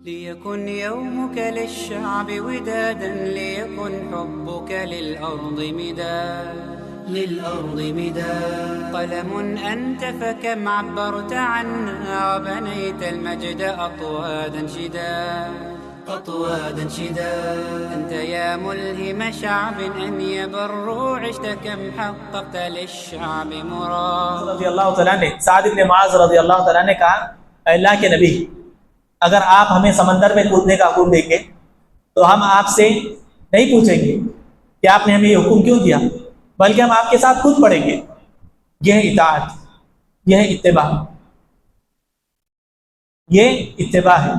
ليكن يومك للشعب ودادا ليكن حبك للأرض مداد قلم أنت فكم عبرت عنا وبنيت المجد أطوادا شداد أنت يا ملهم شعب أن يبروا عشت كم حققت للشعب مراد رضی اللہ تعالیٰ نے سعد بن معاذ رضی اللہ تعالیٰ نے کہا، اے اللہ کے نبی، اگر آپ ہمیں سمندر میں کودنے کا حکم دیں گے تو ہم آپ سے نہیں پوچھیں گے کہ آپ نے ہمیں یہ حکم کیوں دیا، بلکہ ہم آپ کے ساتھ کود پڑیں گے۔ یہ اطاعت، یہ اتباع ہے۔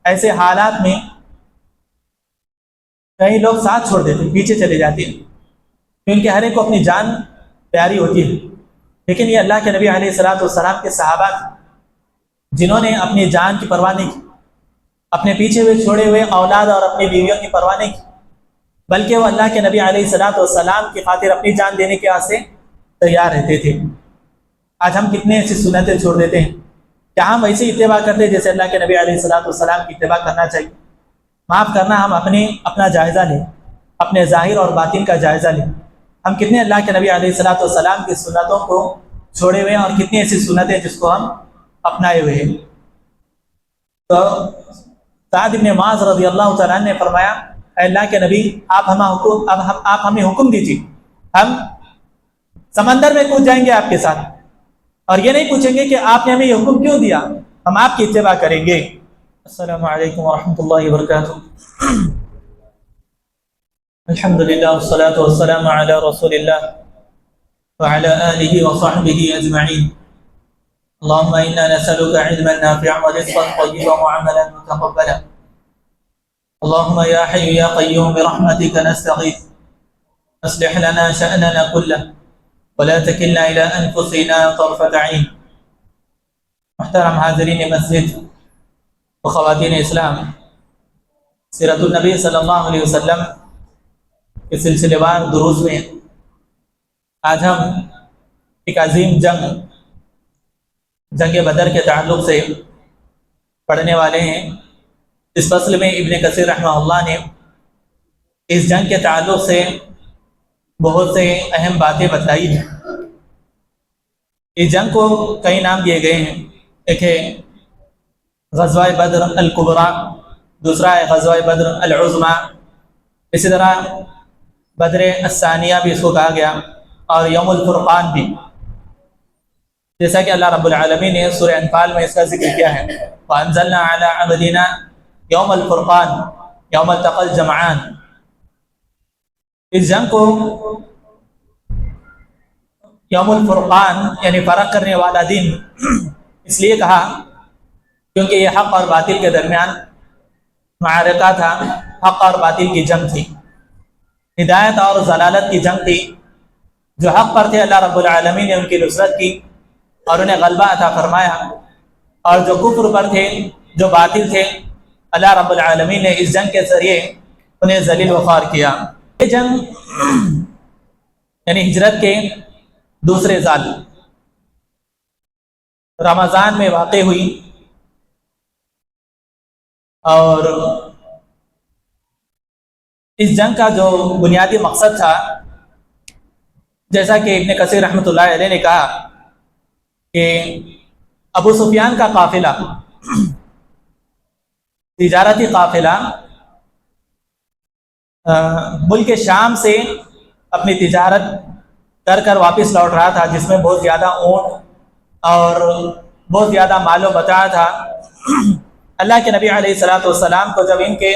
ایسے حالات میں کئی لوگ ساتھ چھوڑ دیتے ہیں، پیچھے چلے جاتے ہیں، کیونکہ ہر ایک کو اپنی جان پیاری ہوتی ہے، لیکن یہ اللہ کے نبی علیہ السلام کے صحابہ تھے جنہوں نے اپنی جان کی پرواہ نہیں کی، اپنے پیچھے ہوئے چھوڑے ہوئے اولاد اور اپنی بیویوں کی پرواہ نہیں کی، بلکہ وہ اللہ کے نبی علیہ السلام کی خاطر اپنی جان دینے کے واسطے تیار رہتے تھے۔ آج ہم کتنے ایسی سنتیں چھوڑ دیتے ہیں، کیا ہم ویسے اتباع کرتے ہیں جیسے اللہ کے نبی علیہ السلام کی اتباع کرنا چاہیے؟ معاف کرنا، ہم اپنا جائزہ لیں، اپنے ظاہر اور باطن کا جائزہ لیں۔ ہم کتنے اللہ کے نبی علیہ السلام کی سنتوں کو چھوڑے ہوئے ہیں اور کتنی ایسی سنتیں جس کو ہم اپنائے ہوئے ہیں۔ تو سعد بن معاذ رضی اللہ تعالیٰ نے فرمایا، اے اللہ کے نبی، آپ ہمیں حکم دیجیے، ہم سمندر میں کود جائیں گے آپ کے ساتھ، اور یہ نہیں پوچھیں گے کہ آپ نے ہمیں یہ حکم کیوں دیا، ہم آپ کی اتباع کریں گے۔ السلام علیکم ورحمۃ اللہ وبرکاتہ۔ الحمدللہ والصلاة والسلام علی رسول اللہ وعلی آلہ وصحبہ اجمعین۔ اللهم إنا نسألك علما نافعا ورزقا طيبا وعملا متقبلا۔ اللهم يا حي يا قيوم برحمتك نستغيث، اصلح لنا شأننا كله ولا تكلنا إلى أنفسنا طرفة عين۔ محترم حاضرین مسجد و خواتین اسلام، سیرت النبی صلی اللہ علیہ وسلم کے سلسلے وار دروس میں آج ہم ایک عظیم جنگ بدر کے تعلق سے پڑھنے والے ہیں۔ اس فصل میں ابن کثیر رحمہ اللہ نے اس جنگ کے تعلق سے بہت سے اہم باتیں بتائی ہیں۔ اس جنگ کو کئی نام دیے گئے ہیں، ایک ہے غزوہ بدر الکبریٰ، دوسرا ہے غزوہ بدر العظمیٰ، اسی طرح بدر الثانیہ بھی اس کو کہا گیا، اور یوم الفرقان بھی، جیسا کہ اللہ رب العالمین نے سورہ انفال میں اس کا ذکر کیا ہے، وَأَنزَلْنَا عَلَىٰ عَبْدِنَا یوم الفرقان یوم التقى الجمعان۔ اس جنگ کو یوم الفرقان یعنی فرق کرنے والا دن اس لیے کہا کیونکہ یہ حق اور باطل کے درمیان معرکہ تھا، حق اور باطل کی جنگ تھی، ہدایت اور ضلالت کی جنگ تھی۔ جو حق پر تھے اللہ رب العالمین نے ان کی نصرت کی اور انہیں غلبہ عطا فرمایا، اور جو کفر پر تھے، جو باطل تھے، اللہ رب العالمین نے اس جنگ کے ذریعے انہیں ذلیل و خوار کیا۔ یہ جنگ یعنی ہجرت کے دوسرے سال رمضان میں واقع ہوئی، اور اس جنگ کا جو بنیادی مقصد تھا، جیسا کہ ابن کثیر رحمۃ اللہ علیہ نے کہا کہ ابو سفیان کا قافلہ، تجارتی قافلہ ملک شام سے اپنی تجارت کر کر واپس لوٹ رہا تھا، جس میں بہت زیادہ اونٹ اور بہت زیادہ مال و متاع تھا۔ اللہ کے نبی علیہ السلام کو جب ان کے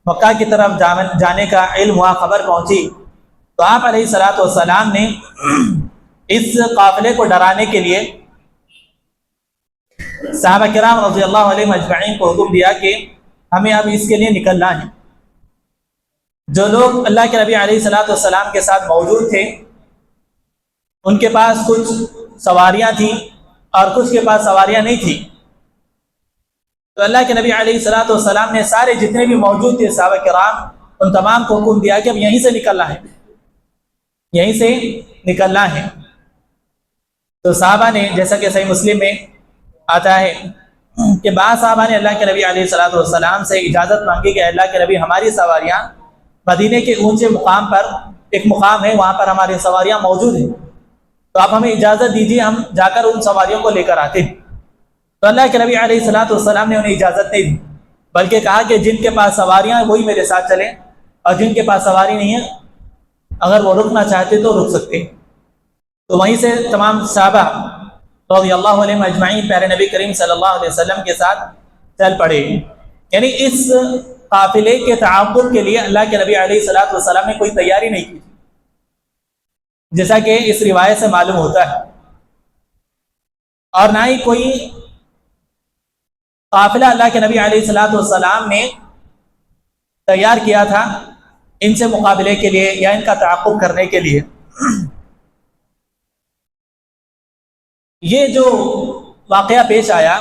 مکہ کی طرف جانے کا علم ہوا، خبر پہنچی، تو آپ علیہ السلام نے اس قافلے کو ڈرانے کے لیے صحابہ کرام رضی اللہ علیہ مجمعین کو حکم دیا کہ ہمیں اب اس کے لیے نکلنا ہے۔ جو لوگ اللہ کے نبی علیہ السلام کے ساتھ موجود تھے، ان کے پاس کچھ سواریاں تھیں اور کچھ کے پاس سواریاں نہیں تھیں، تو اللہ کے نبی علیہ السلام نے سارے جتنے بھی موجود تھے صحابہ کرام، ان تمام کو حکم دیا کہ اب یہیں سے نکلنا ہے، یہیں سے نکلنا ہے۔ تو صحابہ نے، جیسا کہ صحیح مسلم میں آتا ہے کہ بعض صحابہ نے اللہ کے نبی علیہ الصلوۃ والسلام سے اجازت مانگی کہ اللہ کے نبی ہماری سواریاں مدینے کے اونچے مقام پر، ایک مقام ہے وہاں پر ہماری سواریاں موجود ہیں، تو آپ ہمیں اجازت دیجیے ہم جا کر ان سواریوں کو لے کر آتے ہیں۔ تو اللہ کے نبی علیہ الصلوۃ والسلام نے انہیں اجازت نہیں دی، بلکہ کہا کہ جن کے پاس سواریاں ہیں وہی میرے ساتھ چلیں، اور جن کے پاس سواری نہیں ہے اگر وہ رکنا چاہتے تو رک سکتے ہیں۔ تو وہیں سے تمام صحابہ رضی اللہ عنہم اجمعین پیارے نبی کریم صلی اللہ علیہ وسلم کے ساتھ چل پڑے، یعنی اس قافلے کے تعاقب کے لیے اللہ کے نبی علیہ الصلوۃ والسلام نے کوئی تیاری نہیں کی، جیسا کہ اس روایت سے معلوم ہوتا ہے، اور نہ ہی کوئی قافلہ اللہ کے نبی علیہ الصلوۃ والسلام نے تیار کیا تھا ان سے مقابلے کے لیے یا ان کا تعاقب کرنے کے لیے۔ یہ جو واقعہ پیش آیا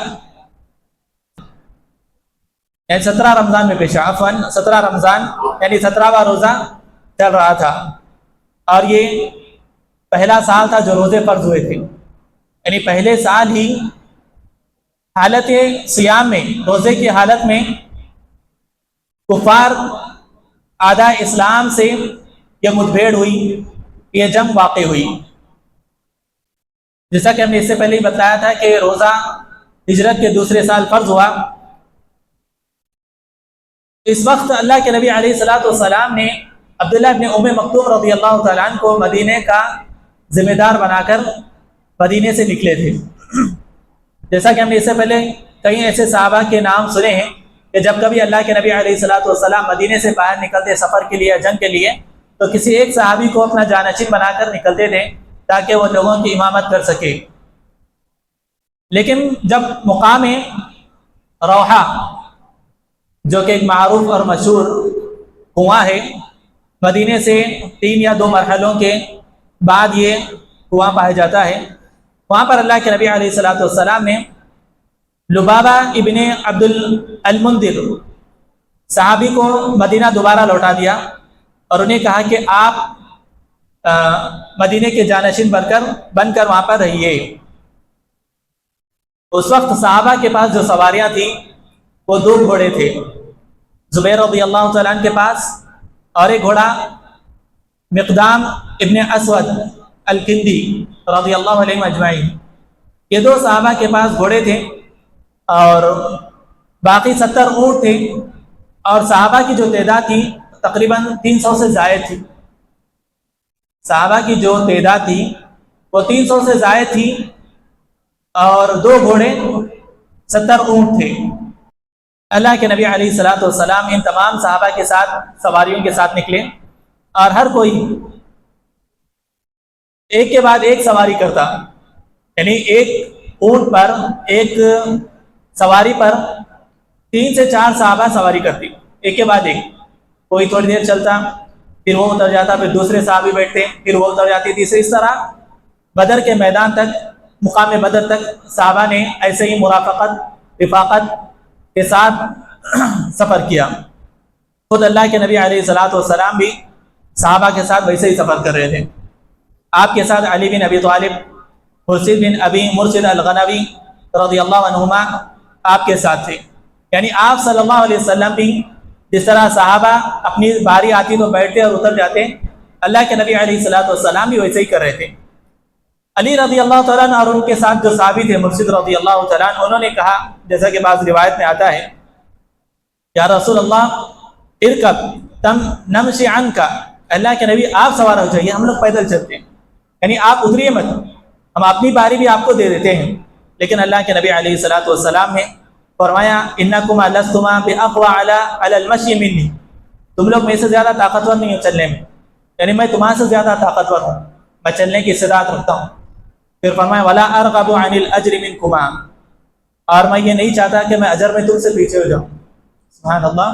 17 رمضان میں پیش آیا، 17 رمضان یعنی 17واں روزہ چل رہا تھا، اور یہ پہلا سال تھا جو روزے فرض ہوئے تھے، یعنی پہلے سال ہی حالت صیام میں، روزے کی حالت میں کفار اعداء اسلام سے یہ مدبھیڑ ہوئی، یہ جنگ واقع ہوئی۔ جیسا کہ ہم نے اس سے پہلے ہی بتایا تھا کہ روزہ ہجرت کے دوسرے سال فرض ہوا۔ اس وقت اللہ کے نبی علیہ الصلوۃ والسلام نے عبداللہ ابن ام مکتوم رضی اللہ تعالیٰ عنہ کو مدینے کا ذمہ دار بنا کر مدینے سے نکلے تھے۔ جیسا کہ ہم نے اس سے پہلے کئی ایسے صحابہ کے نام سنے ہیں کہ جب کبھی اللہ کے نبی علیہ الصلوۃ والسلام مدینے سے باہر نکلتے سفر کے لیے، جنگ کے لیے، تو کسی ایک صحابی کو اپنا جانشین بنا کر نکلتے تھے تاکہ وہ لوگوں کی امامت کر سکے۔ لیکن جب مقام روحہ جو کہ ایک معروف اور مشہور کنواں ہے، مدینے سے 3 یا 2 مرحلوں کے بعد یہ کنواں پایا جاتا ہے، وہاں پر اللہ کے نبی علیہ الصلوۃ والسلام نے لبابہ ابن عبد المنذر صحابی کو مدینہ دوبارہ لوٹا دیا اور انہیں کہا کہ آپ مدینے کے جانشین بن کر وہاں پر رہیے۔ اس وقت صحابہ کے پاس جو سواریاں تھیں وہ 2 گھوڑے تھے، زبیر رضی اللہ تعالیٰ عنہ کے پاس، اور ایک گھوڑا مقدام ابن اسود الکندی رضی اللہ عنہ اجمعین۔ یہ 2 صحابہ کے پاس گھوڑے تھے اور باقی 70 اونٹ تھے، اور صحابہ کی جو تعداد تھی تقریباً 300 سے زائد تھی۔ صحابہ کی جو تعداد تھی وہ 300 سے زائد تھی، اور 2 گھوڑے 70 اونٹ تھے۔ اللہ کے نبی علیہ الصلوۃ والسلام ان تمام صحابہ کے ساتھ سواریوں کے ساتھ نکلے، اور ہر کوئی ایک کے بعد ایک سواری کرتا، یعنی ایک اونٹ پر، ایک سواری پر 3 سے 4 صحابہ سواری کرتی، ایک کے بعد ایک۔ کوئی تھوڑی دیر چلتا، پھر وہ اتر جاتا، پھر دوسرے صحابی بیٹھتے، پھر وہ اتر جاتی، تیسرے۔ اس طرح بدر کے میدان تک، مقام بدر تک صحابہ نے ایسے ہی رفاقت کے ساتھ سفر کیا۔ خود اللہ کے نبی علیہ الصلوۃ والسلام بھی صحابہ کے ساتھ ویسے ہی سفر کر رہے تھے۔ آپ کے ساتھ علی بن ابی طالب، خورشید بن ابی مرشد الغنوی رضی اللہ عنہما آپ کے ساتھ تھے، یعنی آپ صلی اللہ علیہ وسلم بھی جس طرح صحابہ اپنی باری آتی تو بیٹھتے اور اتر جاتے، اللہ کے نبی علیہ الصلوۃ والسلام بھی ویسے ہی کر رہے تھے۔ علی رضی اللہ تعالیٰ عنہ اور ان کے ساتھ جو صحابی تھے مرشد رضی اللہ تعالیٰ عنہ، انہوں نے کہا، جیسا کہ بعض روایت میں آتا ہے، یا رسول اللہ ارکب تم نمشی عنک، اللہ کے نبی آپ سوار ہو جائیے، ہم لوگ پیدل چلتے ہیں، یعنی آپ اتریے مت، ہم اپنی باری بھی آپ کو دے دیتے ہیں۔ لیکن اللہ کے نبی علیہ الصلوۃ والسلام نے فرمایا، انکما لستما باقوى علی المشی منی، تم لوگ میں سے زیادہ طاقتور نہیں ہو چلنے میں، یعنی میں تمہارے سے زیادہ طاقتور ہوں، میں چلنے کی استطاعت رکھتا ہوں۔ پھر فرمایا، ولا ارغب عن الاجر منکما، اور میں یہ نہیں چاہتا کہ میں اجر میں تم سے پیچھے ہو جاؤں۔ سبحان اللہ،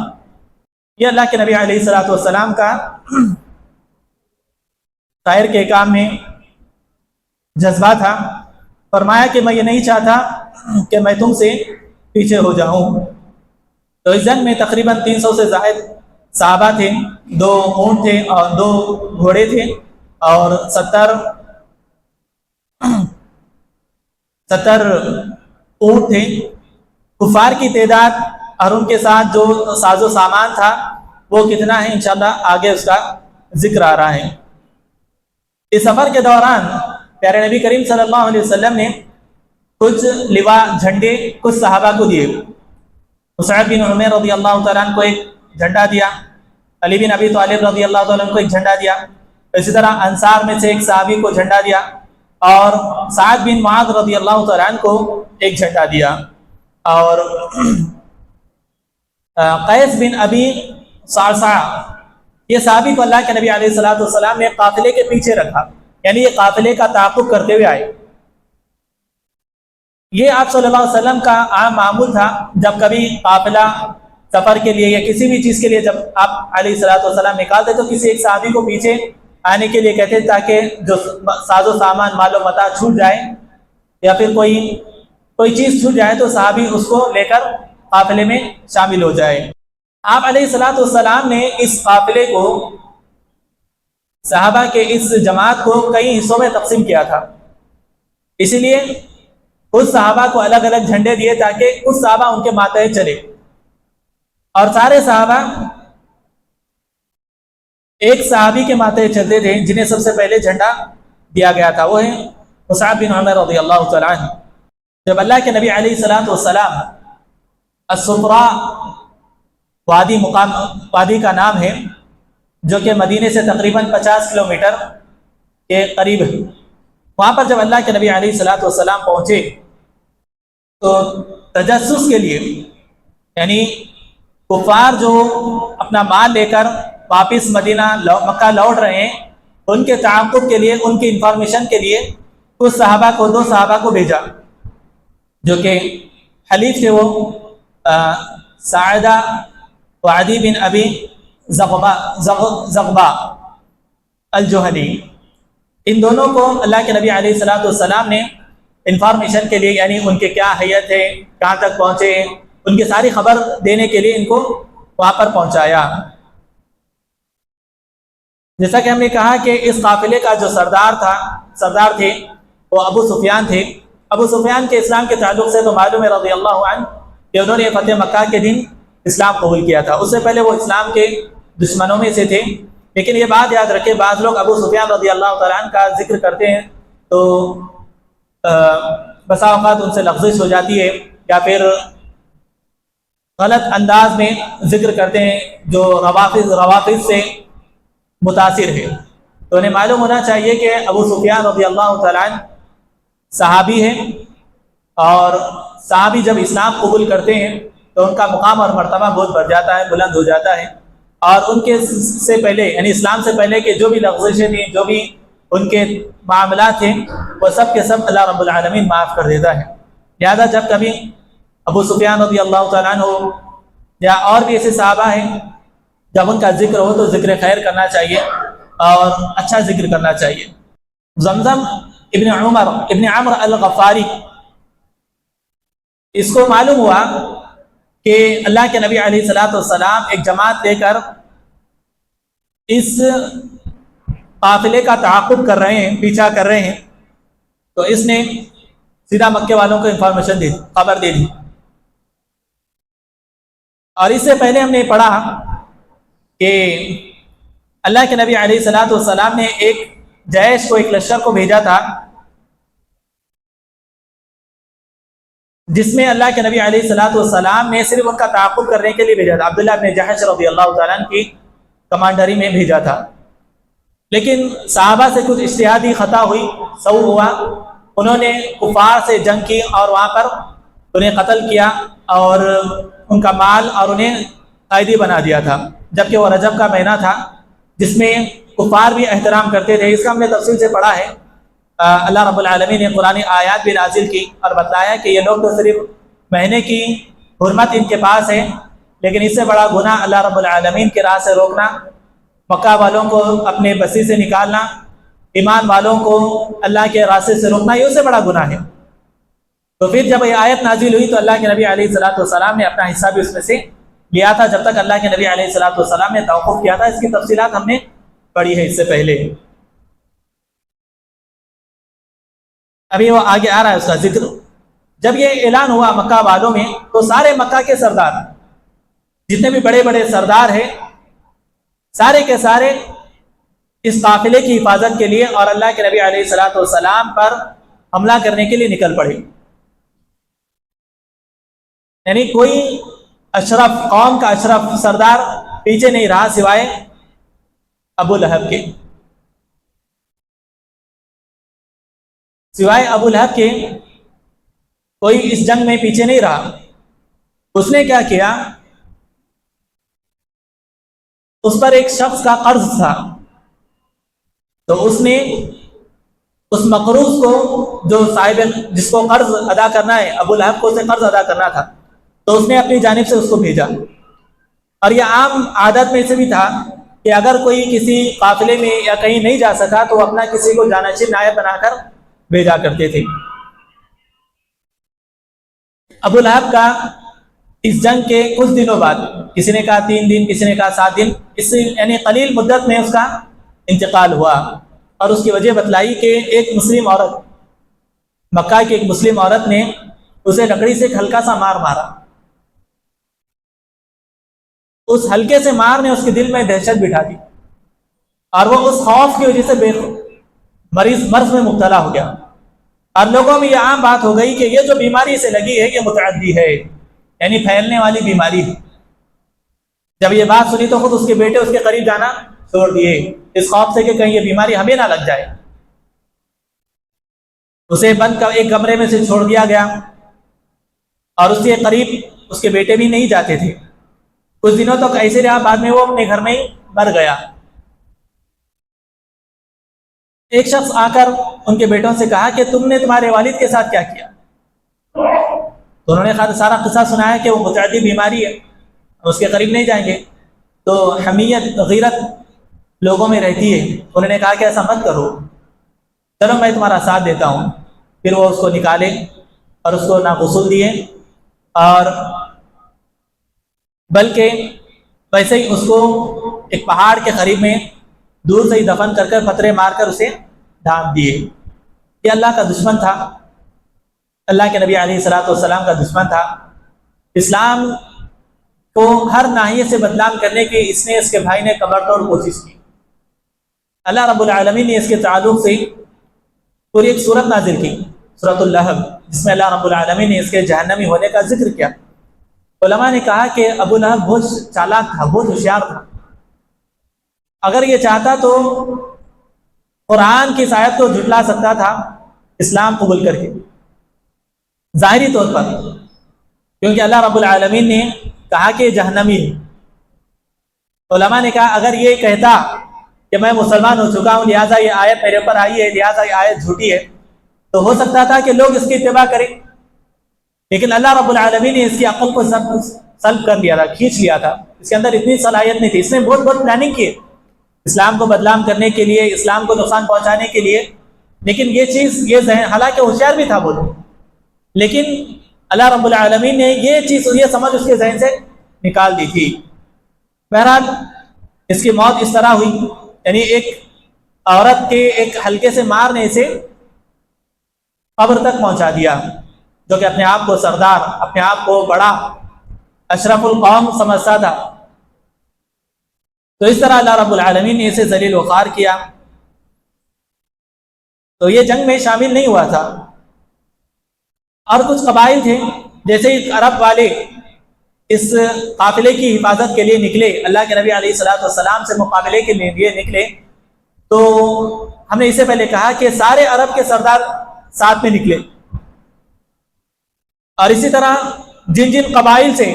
یہ اللہ کے نبی علیہ الصلوۃ والسلام کا خیر کے کام میں جذبہ تھا۔ فرمایا کہ میں یہ نہیں چاہتا کہ میں تم سے پیچھے ہو جاؤں۔ تو اس جنگ میں تقریباً 300 سے زائد صحابہ تھے، 2 اونٹ تھے اور 2 گھوڑے تھے، اور 70 اونٹ تھے، کفار کی تعداد اور ان کے ساتھ جو ساز و سامان تھا وہ کتنا ہے، انشاءاللہ آگے اس کا ذکر آ رہا ہے۔ اس سفر کے دوران پیارے نبی کریم صلی اللہ علیہ وسلم نے کچھ لواء جھنڈے کچھ صحابہ کو دیے۔ مصعب بن عمیر رضی اللہ تعالیٰ عنہ کو ایک جھنڈا دیا، علی بن ابی طالب رضی اللہ تعالیٰ عنہ کو ایک جھنڈا دیا، اسی طرح انصار میں سے ایک صحابی کو جھنڈا دیا، اور سعد بن معاذ رضی اللہ تعالیٰ عنہ کو ایک جھنڈا دیا، اور قیس بن ابی صعصع یہ صحابی کو اللہ کے نبی علیہ الصلوۃ والسلام نے قافلے کے پیچھے رکھا، یعنی یہ قافلے کا تعاقب کرتے ہوئے آئے۔ یہ آپ صلی اللہ علیہ وسلم کا عام معمول تھا، جب کبھی قافلہ سفر کے لیے یا کسی بھی چیز کے لیے جب آپ علیہ الصلوۃ والسلام نکالتے تو کسی ایک صحابی کو پیچھے آنے کے لیے کہتے تاکہ جو ساز و سامان مال و متاع چھوٹ جائے یا پھر کوئی چیز چھوٹ جائے تو صحابی اس کو لے کر قافلے میں شامل ہو جائے۔ آپ علیہ الصلوۃ والسلام نے اس قافلے کو، صحابہ کے اس جماعت کو کئی حصوں میں تقسیم کیا تھا، اسی لیے اس صحابہ کو الگ الگ جھنڈے دیے تاکہ اس صحابہ ان کے ماتحت چلے، اور سارے صحابہ ایک صحابی کے ماتحت چلتے تھے جنہیں سب سے پہلے جھنڈا دیا گیا تھا، وہ ہے مصعب بن عمیر رضی اللہ تعالیٰ عنہ۔ جب اللہ کے نبی علیہ الصلوۃ والسلام الصفراء وادی کا نام ہے جو کہ مدینے سے تقریباً 50 کلومیٹر کے قریب ہے، وہاں پر جب اللہ کے نبی علیہ الصلوۃ والسلام پہنچے تو تجسس کے لیے، یعنی کفار جو اپنا مال لے کر واپس مکہ لوٹ رہے ہیں ان کے تعاقب کے لیے، ان کی انفارمیشن کے لیے کچھ صحابہ کو، 2 صحابہ کو بھیجا جو کہ حلیف تھے، وہ ساعدہ وعدی بن ابی زغبہ الجوہنی، ان دونوں کو اللہ کے نبی علیہ الصلوۃ والسلام نے انفارمیشن کے لیے، یعنی ان کے کیا حیت ہے، کہاں تک پہنچے، ان کی ساری خبر دینے کے لیے ان کو وہاں پر پہنچایا۔ جیسا کہ ہم نے کہا کہ اس قافلے کا جو سردار تھے وہ ابو سفیان تھے۔ ابو سفیان کے اسلام کے تعلق سے تو معلوم ہے رضی اللہ عنہ کہ انہوں نے فتح مکہ کے دن اسلام قبول کیا تھا، اس سے پہلے وہ اسلام کے دشمنوں میں سے تھے۔ لیکن یہ بات یاد رکھیں، بعض لوگ ابو سفیان رضی اللہ تعالیٰ عنہ کا ذکر کرتے ہیں تو بسا اوقات ان سے لفظش ہو جاتی ہے یا پھر غلط انداز میں ذکر کرتے ہیں جو روافض سے متاثر ہے، تو انہیں معلوم ہونا چاہیے کہ ابو سفیان رضی اللہ تعالیٰ عنہ صحابی ہیں، اور صحابی جب اسلام قبول کرتے ہیں تو ان کا مقام اور مرتبہ بہت بڑھ جاتا ہے، بلند ہو جاتا ہے، اور ان کے سے پہلے یعنی اسلام سے پہلے کے جو بھی لغزشیں تھیں، جو بھی ان کے معاملات ہیں، وہ سب کے سب اللہ رب العالمین معاف کر دیتا ہے۔ لہذا جب کبھی ابو سفیان رضی اللہ تعالیٰ عنہ ہو یا اور بھی ایسے صحابہ ہیں، جب ان کا ذکر ہو تو ذکر خیر کرنا چاہیے اور اچھا ذکر کرنا چاہیے۔ زمزم ابن عمر الغفاری، اس کو معلوم ہوا کہ اللہ کے نبی علیہ الصلوۃ والسلام ایک جماعت لے کر اس قافلے کا تعاقب کر رہے ہیں، پیچھا کر رہے ہیں، تو اس نے سیدھا مکے والوں کو انفارمیشن دی، خبر دے دی۔ اور اس سے پہلے ہم نے پڑھا کہ اللہ کے نبی علیہ الصلوۃ والسلام نے ایک جیش کو، ایک لشکر کو بھیجا تھا جس میں اللہ کے نبی علیہ الصلوۃ والسلام نے صرف ان کا تعاقب کرنے کے لیے بھیجا تھا، عبداللہ بن جحش رضی اللہ تعالیٰ عنہ کی کمانڈری میں بھیجا تھا۔ لیکن صحابہ سے کچھ اجتہادی خطا ہوئی، سہو ہوا، انہوں نے کفار سے جنگ کی اور وہاں پر انہیں قتل کیا اور ان کا مال اور انہیں قیدی بنا دیا تھا، جبکہ وہ رجب کا مہینہ تھا جس میں کفار بھی احترام کرتے تھے۔ اس کا ہم نے تفصیل سے پڑھا ہے، اللہ رب العالمین نے قرآن آیات بھی نازل کی اور بتایا کہ یہ لوگ تو صرف مہینے کی حرمت ان کے پاس ہے، لیکن اس سے بڑا گناہ اللہ رب العالمین کے راہ سے روکنا، مکہ والوں کو اپنے بستی سے نکالنا، ایمان والوں کو اللہ کے راستے سے روکنا، یہ اس سے بڑا گناہ ہے۔ تو پھر جب یہ آیت نازل ہوئی تو اللہ کے نبی علیہ الصلوۃ والسلام نے اپنا حصہ بھی اس میں سے لیا تھا، جب تک اللہ کے نبی علیہ الصلوۃ والسلام نے توقف کیا تھا۔ اس کی تفصیلات ہم نے پڑھی ہے اس سے پہلے، ابھی وہ آگے آ رہا ہے اس کا ذکر۔ جب یہ اعلان ہوا مکہ والوں میں تو سارے مکہ کے سردار جتنے بھی بڑے بڑے سردار ہیں سارے کے سارے اس قافلے کی حفاظت کے لیے اور اللہ کے نبی علیہ الصلوۃ والسلام پر حملہ کرنے کے لیے نکل پڑے. یعنی کوئی اشرف قوم کا اشرف سردار پیچھے نہیں رہا سوائے ابو لہب کے. سوائے ابو لہب کے کوئی اس جنگ میں پیچھے نہیں رہا. اس نے کیا کیا؟ اس پر ایک شخص کا قرض تھا تو اس نے اس مقروض کو جو صاحب جس کو قرض ادا کرنا ہے ابو لہب کو اسے قرض ادا کرنا تھا تو اس نے اپنی جانب سے اس کو بھیجا. اور یہ عام عادت میں سے بھی تھا کہ اگر کوئی کسی قافلے میں یا کہیں نہیں جا سکا تو وہ اپنا کسی کو جانشین نائب بنا کر بھیجا کرتے تھے. ابو لہب کا اس جنگ کے کچھ دنوں بعد، کسی نے کہا 3 دن، کسی نے کہا 7 دن، اس سے یعنی قلیل مدت میں اس کا انتقال ہوا. اور اس کی وجہ بتلائی کہ ایک مسلم عورت، مکہ کی ایک مسلم عورت نے اسے لکڑی سے ایک ہلکا سا مار مارا. اس ہلکے سے مار نے اس کے دل میں دہشت بٹھا دی اور وہ اس خوف کی وجہ سے مرض میں مبتلا ہو گیا. اور لوگوں میں یہ عام بات ہو گئی کہ یہ جو بیماری اسے لگی ہے یہ متعدی ہے، یعنی پھیلنے والی بیماری ہے. جب یہ بات سنی تو خود اس کے بیٹے اس کے قریب جانا چھوڑ دیے اس خوف سے کہ کہیں یہ بیماری ہمیں نہ لگ جائے. اسے بند کر ایک کمرے میں سے چھوڑ دیا گیا اور اس کے قریب اس کے بیٹے بھی نہیں جاتے تھے. کچھ دنوں تک ایسے رہا، بعد میں وہ اپنے گھر میں ہی مر گیا. ایک شخص آ کر ان کے بیٹوں سے کہا کہ تم نے تمہارے والد کے ساتھ کیا کیا؟ تو انہوں نے سارا قصہ سنایا کہ وہ متعدی بیماری ہے، اس کے قریب نہیں جائیں گے. تو حمیت غیرت لوگوں میں رہتی ہے. انہوں نے کہا کہ ایسا مت کرو، چلو میں تمہارا ساتھ دیتا ہوں. پھر وہ اس کو نکالے اور اس کو نہ غسل دیے اور بلکہ ویسے ہی اس کو ایک پہاڑ کے قریب میں دور سے ہی دفن کر کر پتھرے مار کر اسے ڈھانپ دیے. یہ اللہ کا دشمن تھا، اللہ کے نبی علیہ الصلوۃ والسلام کا دشمن تھا. اسلام کو ہر ناحیے سے بدنام کرنے کی اس نے اس کے بھائی نے کمر توڑ کوشش کی. اللہ رب العالمین نے اس کے تعلق سے پوری ایک سورت نازل کی، سورۃ اللہب، جس میں اللہ رب العالمین نے اس کے جہنمی ہونے کا ذکر کیا. علماء نے کہا کہ ابو لہب بہت چالاک تھا، بہت ہوشیار تھا. اگر یہ چاہتا تو قرآن کی آیت کو جھٹلا سکتا تھا اسلام قبول کر کے ظاہری طور پر، کیونکہ اللہ رب العالمین نے کہا کہ جہنمی ہے. علماء نے کہا اگر یہ کہتا کہ میں مسلمان ہو چکا ہوں لہٰذا یہ آیت میرے اوپر آئی ہے لہٰذا یہ آیت جھوٹی ہے تو ہو سکتا تھا کہ لوگ اس کی اتباع کریں. لیکن اللہ رب العالمین نے اس کی عقل کو سلب کر لیا تھا، کھینچ لیا تھا. اس کے اندر اتنی صلاحیت نہیں تھی. اس نے بہت پلاننگ کی اسلام کو بدنام کرنے کے لیے، اسلام کو نقصان پہنچانے کے لیے. لیکن یہ چیز، یہ ذہن، حالانکہ ہوشیار بھی تھا بولو، لیکن اللہ رب العالمین نے یہ چیز، یہ سمجھ اس کے ذہن سے نکال دی تھی. بہرحال اس کی موت اس طرح ہوئی، یعنی ایک عورت کے ایک ہلکے سے مارنے سے قبر تک پہنچا دیا، جو کہ اپنے آپ کو سردار، اپنے آپ کو بڑا اشرف القوم سمجھتا تھا. تو اس طرح اللہ رب العالمین نے اسے ذلیل و خوار کیا. تو یہ جنگ میں شامل نہیں ہوا تھا. اور کچھ قبائل تھے جیسے عرب والے اس قافلے کی حفاظت کے لیے نکلے، اللہ کے نبی علیہ الصلوۃ والسلام سے مقابلے کے لیے نکلے. تو ہم نے اس سے پہلے کہا کہ سارے عرب کے سردار ساتھ میں نکلے، اور اسی طرح جن جن قبائل سے،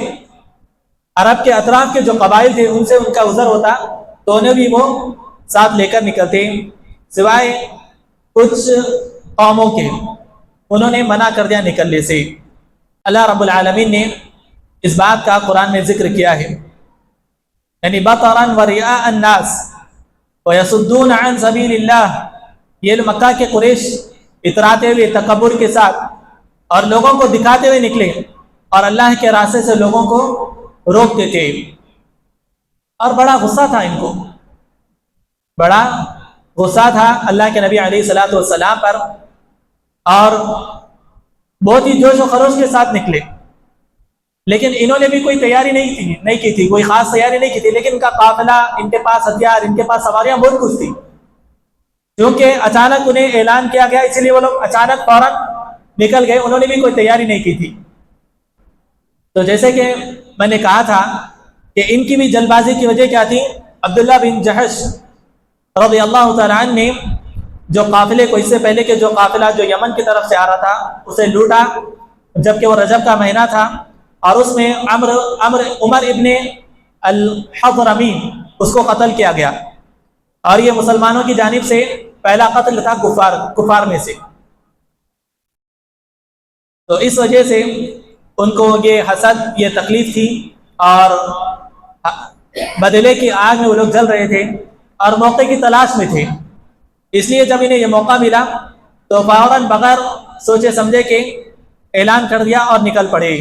عرب کے اطراف کے جو قبائل تھے ان سے ان کا عذر ہوتا تو انہیں بھی وہ ساتھ لے کر نکلتے، سوائے کچھ قوموں کے، انہوں نے منع کر دیا نکلنے سے. اللہ رب العالمین نے اس بات کا قرآن میں ذکر کیا ہے، یعنی بطرا ورئاء الناس ویصدون عن سبیل اللہ. یہ مکہ کے قریش اتراتے ہوئے تکبر کے ساتھ اور لوگوں کو دکھاتے ہوئے نکلے اور اللہ کے راستے سے لوگوں کو روکتے تھے. اور بڑا غصہ تھا ان کو، بڑا غصہ تھا اللہ کے نبی علیہ الصلوۃ والسلام پر. اور بہت ہی جوش و خروش کے ساتھ نکلے، لیکن انہوں نے بھی کوئی تیاری نہیں کی تھی، کوئی خاص تیاری نہیں کی تھی، لیکن ان کا قافلہ، ان کے پاس ہتھیار، ان کے پاس سواریاں بہت کچھ تھی، کیونکہ اچانک انہیں اعلان کیا گیا، اسی لیے وہ لوگ اچانک فوراً نکل گئے، انہوں نے بھی کوئی تیاری نہیں کی تھی۔ تو جیسے کہ میں نے کہا تھا کہ ان کی بھی جلد بازی کی وجہ کیا تھی؟ عبداللہ بن جحش رضی اللہ تعالیٰ عنہ نے جو قافلے کو، اس سے پہلے کہ جو قافلہ جو یمن کی طرف سے آ رہا تھا اسے لوٹا، جبکہ وہ رجب کا مہینہ تھا، اور اس میں عمر ابن الحضرمی اس کو قتل کیا گیا، اور یہ مسلمانوں کی جانب سے پہلا قتل تھا کفار میں سے۔ تو اس وجہ سے ان کو یہ حسد، یہ تکلیف تھی، اور بدلے کی آگ میں وہ لوگ جل رہے تھے اور موقع کی تلاش میں تھے، اس لیے جب انہیں یہ موقع ملا تو فوراً بغیر سوچے سمجھے کے اعلان کر دیا اور نکل پڑے۔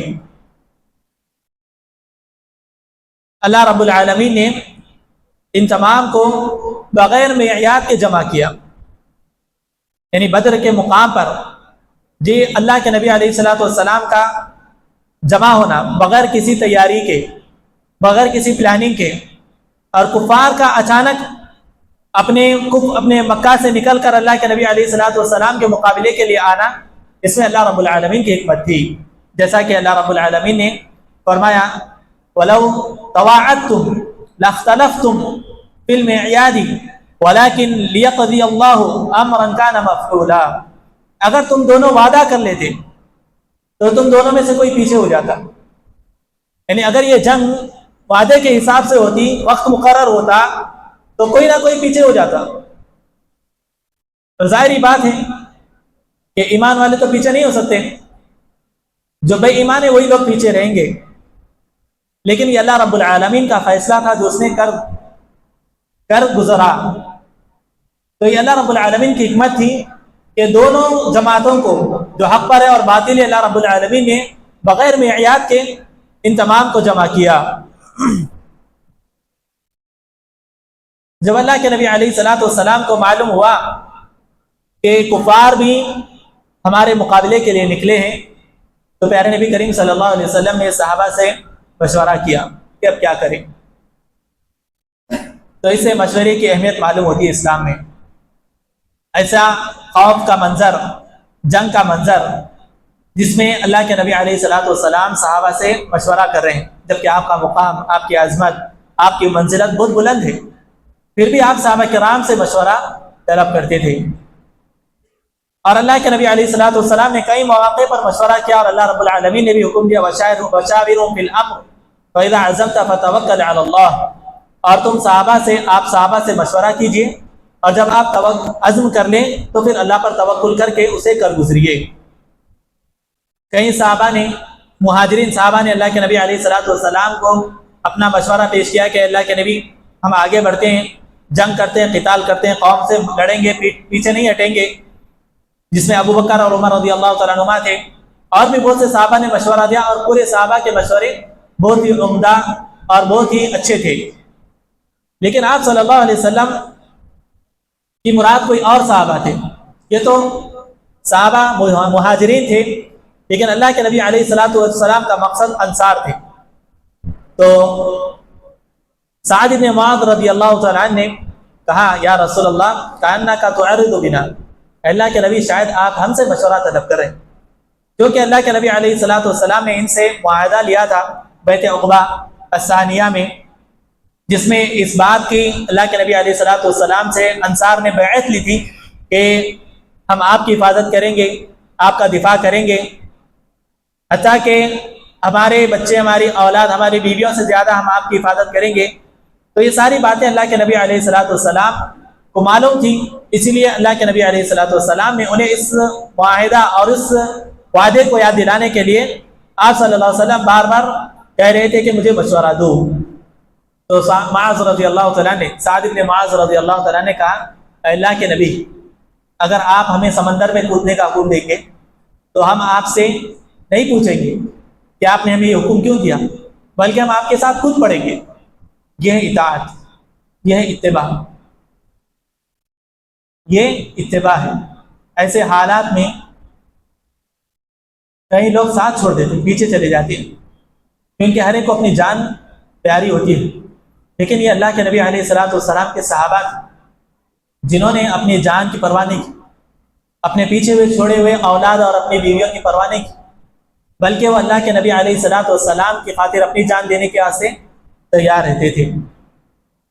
اللہ رب العالمین نے ان تمام کو بغیر معیاد کے جمع کیا، یعنی بدر کے مقام پر جی اللہ کے نبی علیہ الصلوۃ والسلام کا جمع ہونا بغیر کسی تیاری کے، بغیر کسی پلاننگ کے، اور کفار کا اچانک اپنے مکہ سے نکل کر اللہ کے نبی علیہ الصلوۃ والسلام کے مقابلے کے لیے آنا، اس میں اللہ رب العالمین کی حکمت تھی، جیسا کہ اللہ رب العالمین نے فرمایا وَلَوْ تَوَاعَدْتُمْ لَاخْتَلَفْتُمْ فِي الْمِعْيَادِ وَلَكِنْ لِيَقْضِيَ اللَّهُ أَمْرًا كَانَ مَفْعُولًا۔ اگر تم دونوں وعدہ کر لیتے تو تم دونوں میں سے کوئی پیچھے ہو جاتا، یعنی اگر یہ جنگ وعدے کے حساب سے ہوتی، وقت مقرر ہوتا، تو کوئی نہ کوئی پیچھے ہو جاتا۔ تو ظاہری بات ہے کہ ایمان والے تو پیچھے نہیں ہو سکتے، جو بے ایمان ہے وہی لوگ پیچھے رہیں گے، لیکن یہ اللہ رب العالمین کا فیصلہ تھا جو اس نے کر گزرا۔ تو یہ اللہ رب العالمین کی حکمت تھی کہ دونوں جماعتوں کو، جو حق پر ہے اور باطل ہے، اللہ رب العالمین نے بغیر معیاد کے ان تمام کو جمع کیا۔ جب اللہ کے نبی علیہ الصلوۃ والسلام کو معلوم ہوا کہ کفار بھی ہمارے مقابلے کے لیے نکلے ہیں، تو پیارے نبی کریم صلی اللہ علیہ وسلم نے صحابہ سے مشورہ کیا کہ اب کیا کریں۔ تو اس سے مشورے کی اہمیت معلوم ہوتی ہے اسلام میں۔ ایسا خوف کا منظر، جنگ کا منظر، جس میں اللہ کے نبی علیہ الصلوۃ والسلام صحابہ سے مشورہ کر رہے ہیں، جبکہ آپ کا مقام، آپ کی عظمت، آپ کی منزلت بہت بلند ہے، پھر بھی آپ صحابہ کرام سے مشورہ طلب کرتے تھے۔ اور اللہ کے نبی علیہ الصلوۃ والسلام نے کئی مواقع پر مشورہ کیا، اور اللہ رب العالمین نے بھی حکم دیا وَشَاوِرْهُمْ فِي الْأَمْرِ فَإِذَا عَزَمْتَ فَتَوَكَّلْ عَلَى اللَّهِ، اور تم صحابہ سے مشورہ کیجئے، اور جب آپ عزم کر لیں تو پھر اللہ پر توکل کر کے اسے کر گزریے۔ کئی صحابہ نے، مہاجرین صحابہ نے اللہ کے نبی علیہ الصلوۃ والسلام کو اپنا مشورہ پیش کیا کہ اللہ کے نبی، ہم آگے بڑھتے ہیں، جنگ کرتے ہیں، قتال کرتے ہیں، قوم سے لڑیں گے، پیچھے نہیں ہٹیں گے، جس میں ابو بکر اور عمر رضی اللہ تعالیٰ عنہما تھے، اور بھی بہت سے صحابہ نے مشورہ دیا، اور پورے صحابہ کے مشورے بہت ہی عمدہ اور بہت ہی اچھے تھے۔ لیکن آپ صلی اللہ علیہ وسلم کی مراد کوئی اور صحابہ تھے، یہ تو صحابہ مہاجرین تھے، لیکن اللہ کے نبی علیہ الصلوۃ والسلام کا مقصد انصار تھے۔ تو سعد بن معاذ رضی اللہ تعالیٰ عنہ نے کہا یا رسول اللہ کأنک تعرض بنا، اللہ کے نبی شاید آپ ہم سے مشورہ طلب کریں، کیونکہ اللہ کے نبی علیہ الصلوۃ والسلام نے ان سے معاہدہ لیا تھا بیعت عقبہ الثانیہ میں، جس میں اس بات کی اللہ کے نبی علیہ الصلوۃ والسلام سے انصار نے بیعت لی تھی کہ ہم آپ کی حفاظت کریں گے، آپ کا دفاع کریں گے، حتیٰ کہ ہمارے بچے، ہماری اولاد، ہماری بیویوں سے زیادہ ہم آپ کی حفاظت کریں گے۔ تو یہ ساری باتیں اللہ کے نبی علیہ الصلوۃ والسلام کو معلوم تھی، اسی لیے اللہ کے نبی علیہ الصلوۃ والسلام نے انہیں اس معاہدہ اور اس وعدے کو یاد دلانے کے لیے آپ صلی اللہ علیہ وسلم بار بار کہہ رہے تھے کہ مجھے مشورہ دو۔ تو معاذ رضی اللہ تعالیٰ نے، سعد بن معاذ رضی اللہ تعالیٰ نے کہا اے اللہ کے نبی، اگر آپ ہمیں سمندر میں کودنے کا حکم دیں گے تو ہم آپ سے نہیں پوچھیں گے کہ آپ نے ہمیں یہ حکم کیوں دیا، بلکہ ہم آپ کے ساتھ خود پڑھیں گے۔ یہ ہے اطاعت، یہ ہے اتباع، یہ اتباع ہے۔ ایسے حالات میں کئی لوگ ساتھ چھوڑ دیتے ہیں، پیچھے چلے جاتے ہیں، کیونکہ ہر ایک کو اپنی جان پیاری ہوتی ہے. لیکن یہ اللہ کے نبی علیہ الصلوۃ والسلام کے صحابہ جنہوں نے اپنی جان کی پرواہ نہیں کی، اپنے پیچھے ہوئے چھوڑے ہوئے اولاد اور اپنی بیویوں کی پرواہ نہیں کی، بلکہ وہ اللہ کے نبی علیہ الصلوۃ والسلام کی خاطر اپنی جان دینے کے واسطے تیار رہتے تھے.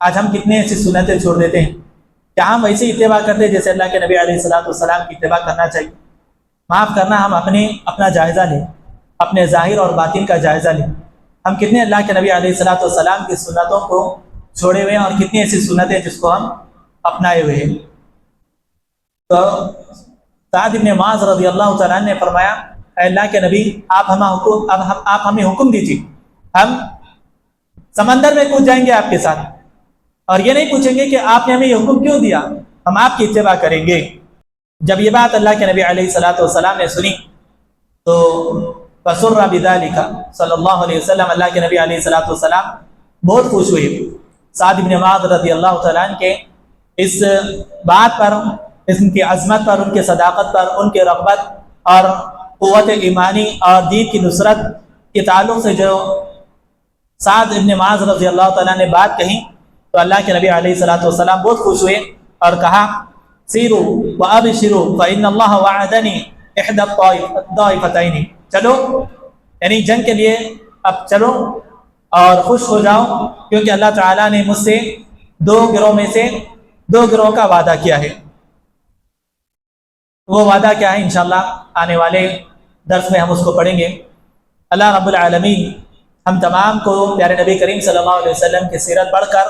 آج ہم کتنے ایسی سنتیں چھوڑ دیتے ہیں. کیا ہم ویسے اتباع کرتے ہیں جیسے اللہ کے نبی علیہ الصلوۃ والسلام کی اتباع کرنا چاہیے؟ معاف کرنا، ہم اپنا جائزہ لیں، اپنے ظاہر اور باطن کا جائزہ لیں. ہم کتنے اللہ کے نبی علیہ الصلوۃ والسلام کی سنتوں کو چھوڑے ہوئے ہیں اور کتنی ایسی سنتیں جس کو ہم اپنائے ہوئے ہیں. تو سعد بن معاذ رضی اللہ تعالیٰ عنہ نے فرمایا، اے اللہ کے نبی، آپ ہمیں حکم دیجیے، ہم سمندر میں کود جائیں گے آپ کے ساتھ، اور یہ نہیں پوچھیں گے کہ آپ نے ہمیں یہ حکم کیوں دیا، ہم آپ کی اتباع کریں گے. جب یہ بات اللہ کے نبی علیہ الصلوۃ والسلام نے سنی تو فسر بذلک صلی اللہ علیہ وسلم، اللہ کے نبی علیہ الصلوۃ والسلام بہت خوش ہوئے سعد بن معاذ رضی اللہ تعالیٰ عنہ کے اس بات پر، ان کی عظمت پر، ان کی صداقت پر، ان کی رغبت اور قوت ایمانی اور دین کی نصرت کے تعلق سے جو سعد بن معاذ رضی اللہ تعالیٰ نے بات کہی تو اللہ کے نبی علیہ الصلوۃ والسلام بہت خوش ہوئے اور کہا، سیروا وابشروا فإن اللہ وعدنی احدی الطائفتین، چلو یعنی جنگ کے لیے اب چلو اور خوش ہو جاؤ، کیونکہ اللہ تعالیٰ نے مجھ سے دو گروہ میں سے دو گروہ کا وعدہ کیا ہے. وہ وعدہ کیا ہے انشاءاللہ آنے والے درس میں ہم اس کو پڑھیں گے. اللہ رب العالمین ہم تمام کو پیارے نبی کریم صلی اللہ علیہ وسلم کی سیرت پڑھ کر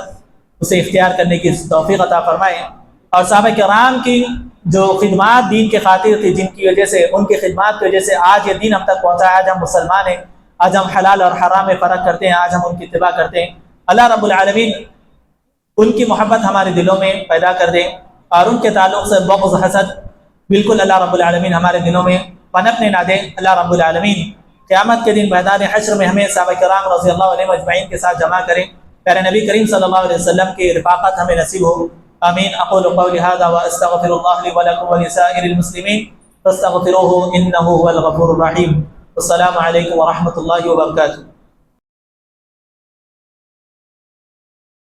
اسے اختیار کرنے کی توفیق عطا فرمائے، اور صحابہ کرام کی جو خدمات دین کے خاطر تھی، جن کی وجہ سے، ان کی خدمات کی وجہ سے آج یہ دین ہم تک پہنچا ہے، آج ہم مسلمان ہیں، آج ہم حلال اور حرام میں فرق کرتے ہیں، آج ہم ان کی اتباع کرتے ہیں. اللہ رب العالمین ان کی محبت ہمارے دلوں میں پیدا کر دے، اور ان کے تعلق سے بغض حسد بالکل اللہ رب العالمین ہمارے دلوں میں پنپنے نہ دے. اللہ رب العالمین قیامت کے دن میدان حشر میں ہمیں صحابہ کرام رضی اللہ عنہم اجمعین کے ساتھ جمع کریں، پیارے نبی کریم صلی اللہ علیہ وسلم کی رفاقت ہمیں نصیب ہو. آمین. اقول قولی هذا واستغفر الله لي ولكم ولسائر المسلمين فاستغفروه انه هو الغفور الرحيم. السلام علیکم ورحمۃ اللہ وبرکاتہ.